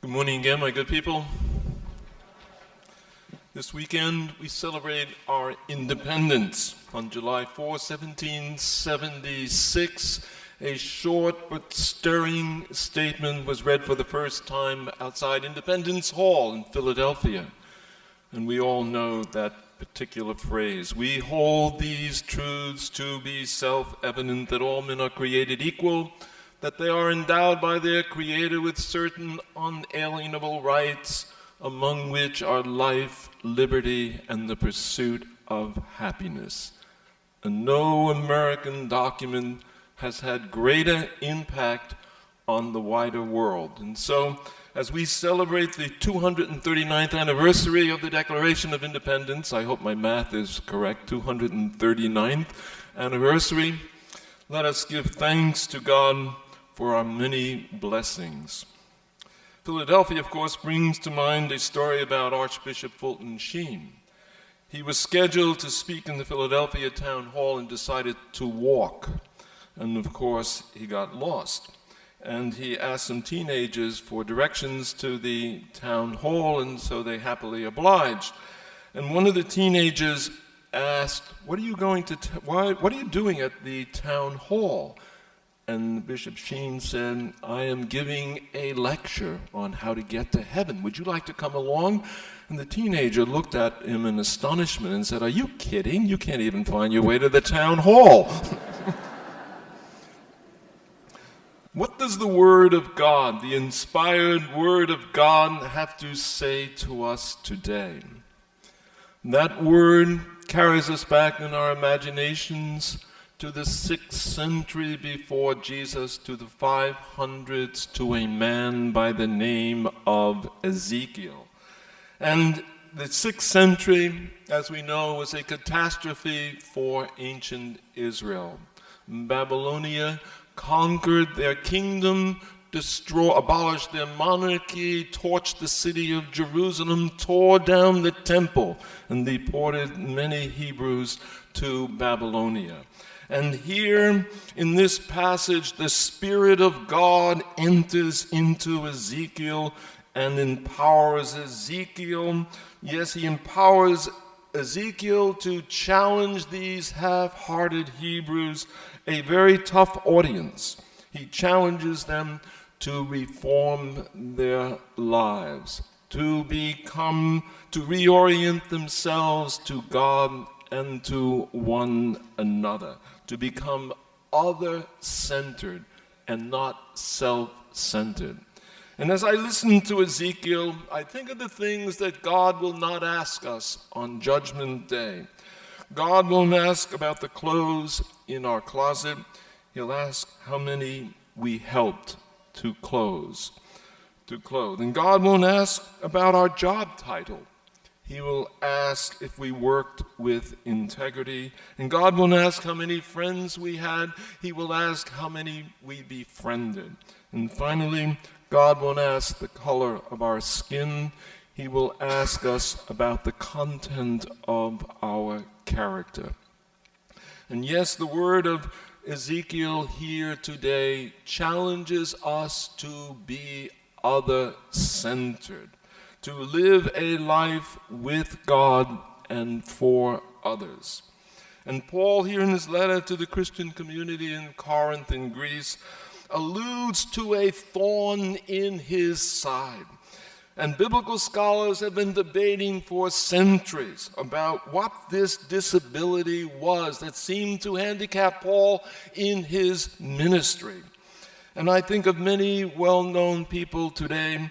Good morning again, my good people. This weekend we celebrate our independence. On July 4, 1776, a short but stirring statement was read for the first time outside Independence Hall in Philadelphia. And we all know that particular phrase. We hold these truths to be self-evident, that all men are created equal, that they are endowed by their Creator with certain unalienable rights, among which are life, liberty, and the pursuit of happiness. And no American document has had greater impact on the wider world. And so, as we celebrate the 239th anniversary of the Declaration of Independence, I hope my math is correct, 239th anniversary, let us give thanks to God for our many blessings. Philadelphia, of course, brings to mind a story about Archbishop Fulton Sheen. He was scheduled to speak in the Philadelphia town hall and decided to walk. And of course, he got lost. And he asked some teenagers for directions to the town hall, and so they happily obliged. And one of the teenagers asked, what are you doing at the town hall? And Bishop Sheen said, I am giving a lecture on how to get to heaven. Would you like to come along? And the teenager looked at him in astonishment and said, are you kidding? You can't even find your way to the town hall. What does the Word of God, the inspired Word of God, have to say to us today? That Word carries us back in our imaginations to the 6th century before Jesus, to the 500s, to a man by the name of Ezekiel. And the 6th century, as we know, was a catastrophe for ancient Israel. Babylonia conquered their kingdom, abolished their monarchy, torched the city of Jerusalem, tore down the temple, and deported many Hebrews to Babylonia. And here in this passage, the Spirit of God enters into Ezekiel and empowers Ezekiel. Yes, he empowers Ezekiel to challenge these half-hearted Hebrews, a very tough audience. He challenges them to reform their lives, to reorient themselves to God and to one another, to become other-centered and not self-centered. And as I listen to Ezekiel, I think of the things that God will not ask us on Judgment Day. God won't ask about the clothes in our closet. He'll ask how many we helped to clothe. And God won't ask about our job title. He will ask if we worked with integrity. And God won't ask how many friends we had. He will ask how many we befriended. And finally, God won't ask the color of our skin. He will ask us about the content of our character. And yes, the word of Ezekiel here today challenges us to be other-centered, to live a life with God and for others. And Paul here in his letter to the Christian community in Corinth in Greece alludes to a thorn in his side. And biblical scholars have been debating for centuries about what this disability was that seemed to handicap Paul in his ministry. And I think of many well-known people today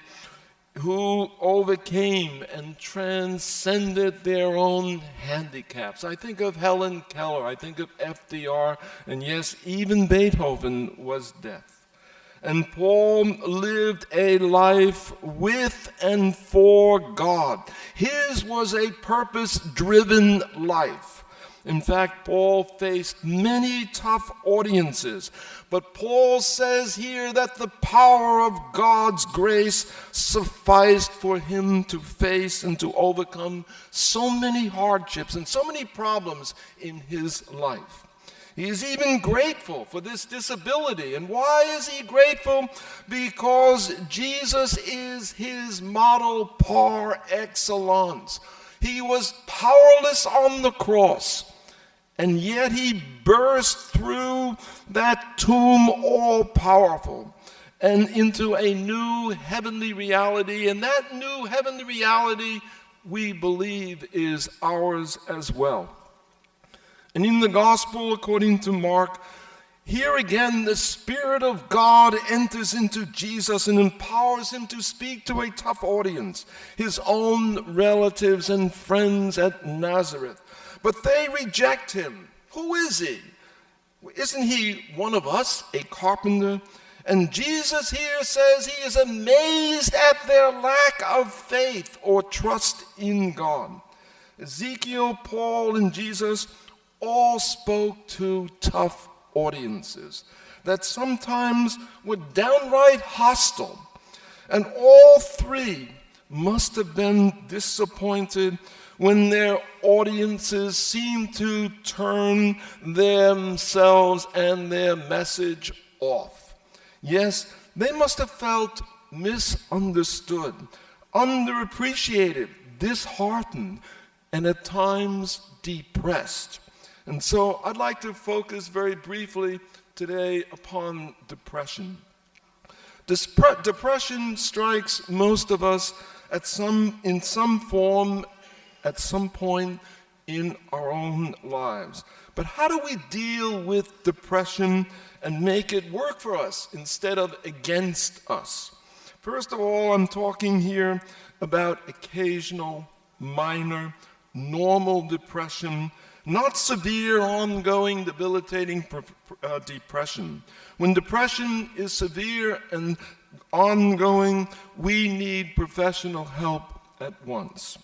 who overcame and transcended their own handicaps. I think of Helen Keller, I think of FDR, and yes, even Beethoven was deaf. And Paul lived a life with and for God. His was a purpose-driven life. In fact, Paul faced many tough audiences, but Paul says here that the power of God's grace sufficed for him to face and to overcome so many hardships and so many problems in his life. He is even grateful for this disability. And why is he grateful? Because Jesus is his model par excellence. He was powerless on the cross, and yet he burst through that tomb all powerful and into a new heavenly reality. And that new heavenly reality, we believe, is ours as well. And in the gospel, according to Mark, here again, the Spirit of God enters into Jesus and empowers him to speak to a tough audience, his own relatives and friends at Nazareth. But they reject him. Who is he? Isn't he one of us, a carpenter? And Jesus here says he is amazed at their lack of faith or trust in God. Ezekiel, Paul, and Jesus all spoke to tough audiences that sometimes were downright hostile. And all three must have been disappointed when their audiences seemed to turn themselves and their message off. Yes, they must have felt misunderstood, underappreciated, disheartened, and at times depressed. And so I'd like to focus very briefly today upon depression. Depression strikes most of us in some form at some point in our own lives. But how do we deal with depression and make it work for us instead of against us? First of all, I'm talking here about occasional, minor, normal depression, not severe, ongoing, debilitating depression. When depression is severe and ongoing, we need professional help at once.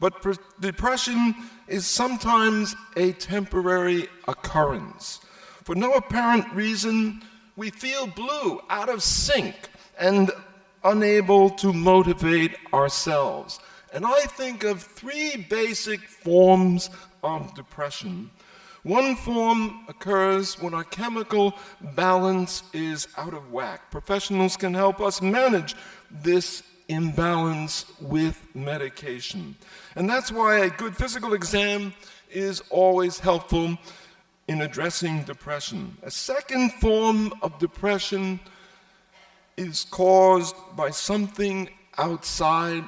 But depression is sometimes a temporary occurrence. For no apparent reason, we feel blue, out of sync, and unable to motivate ourselves. And I think of three basic forms of depression. One form occurs when our chemical balance is out of whack. Professionals can help us manage this imbalance with medication. And that's why a good physical exam is always helpful in addressing depression. A second form of depression is caused by something outside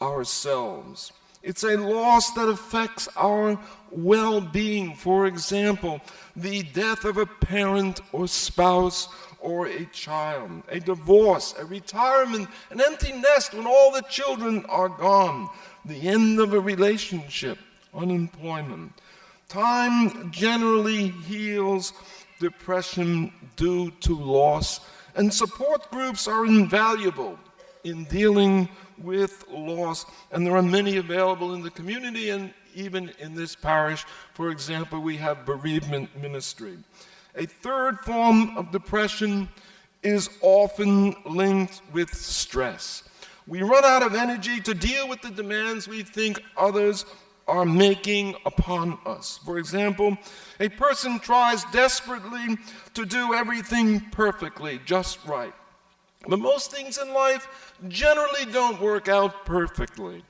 ourselves. It's a loss that affects our well-being. For example, the death of a parent or spouse or a child, a divorce, a retirement, an empty nest when all the children are gone, the end of a relationship, unemployment. Time generally heals depression due to loss, and support groups are invaluable in dealing with loss, and there are many available in the community and even in this parish. For example, we have bereavement ministry. A third form of depression is often linked with stress. We run out of energy to deal with the demands we think others are making upon us. For example, a person tries desperately to do everything perfectly, just right. But most things in life generally don't work out perfectly.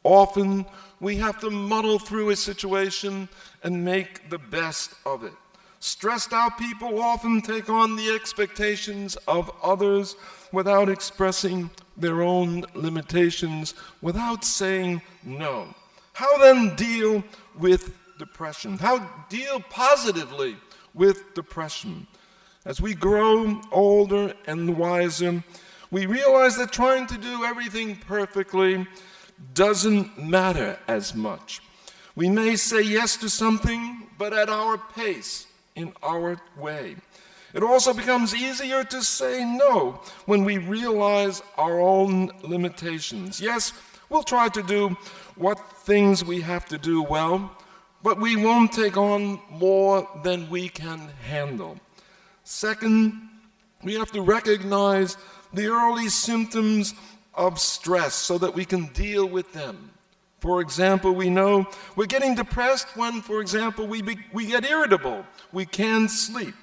Often, we have to muddle through a situation and make the best of it. Stressed out people often take on the expectations of others without expressing their own limitations, without saying no. How then deal with depression? How deal positively with depression? As we grow older and wiser, we realize that trying to do everything perfectly doesn't matter as much. We may say yes to something, but at our pace, in our way. It also becomes easier to say no when we realize our own limitations. Yes, we'll try to do what things we have to do well, but we won't take on more than we can handle. Second, we have to recognize the early symptoms of stress so that we can deal with them. For example, we know we're getting depressed when, for example, we get irritable. We can't sleep.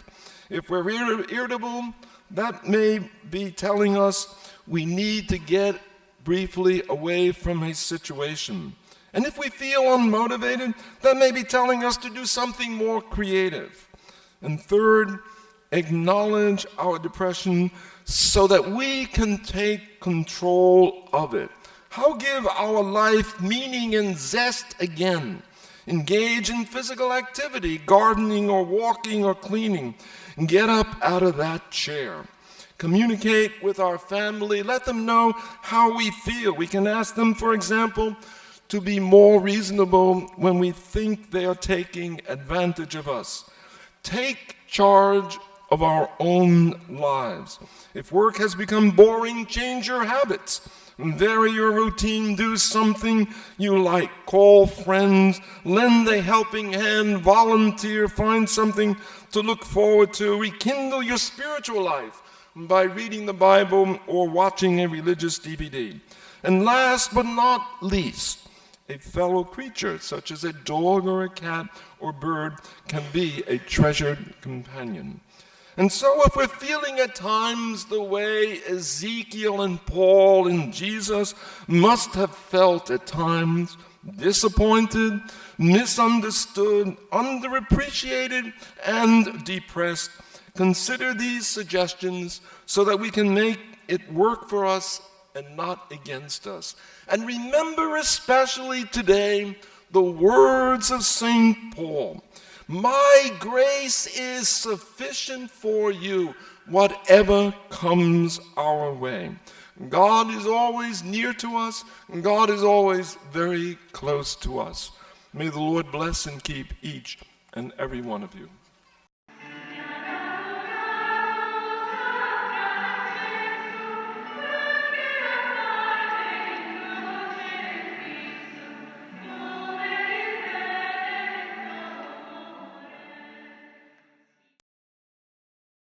If we're irritable, that may be telling us we need to get briefly away from a situation. And if we feel unmotivated, that may be telling us to do something more creative. And third, acknowledge our depression so that we can take control of it. How give our life meaning and zest again? Engage in physical activity, gardening or walking or cleaning. Get up out of that chair. Communicate with our family. Let them know how we feel. We can ask them, for example, to be more reasonable when we think they are taking advantage of us. Take charge of our own lives. If work has become boring, change your habits. Vary your routine, do something you like. Call friends, lend a helping hand, volunteer, find something to look forward to. Rekindle your spiritual life by reading the Bible or watching a religious DVD. And last but not least, a fellow creature, such as a dog or a cat or bird, can be a treasured companion. And so if we're feeling at times the way Ezekiel and Paul and Jesus must have felt at times, disappointed, misunderstood, underappreciated, and depressed, consider these suggestions so that we can make it work for us and not against us. And remember especially today the words of St. Paul. My grace is sufficient for you, whatever comes our way. God is always near to us, and God is always very close to us. May the Lord bless and keep each and every one of you.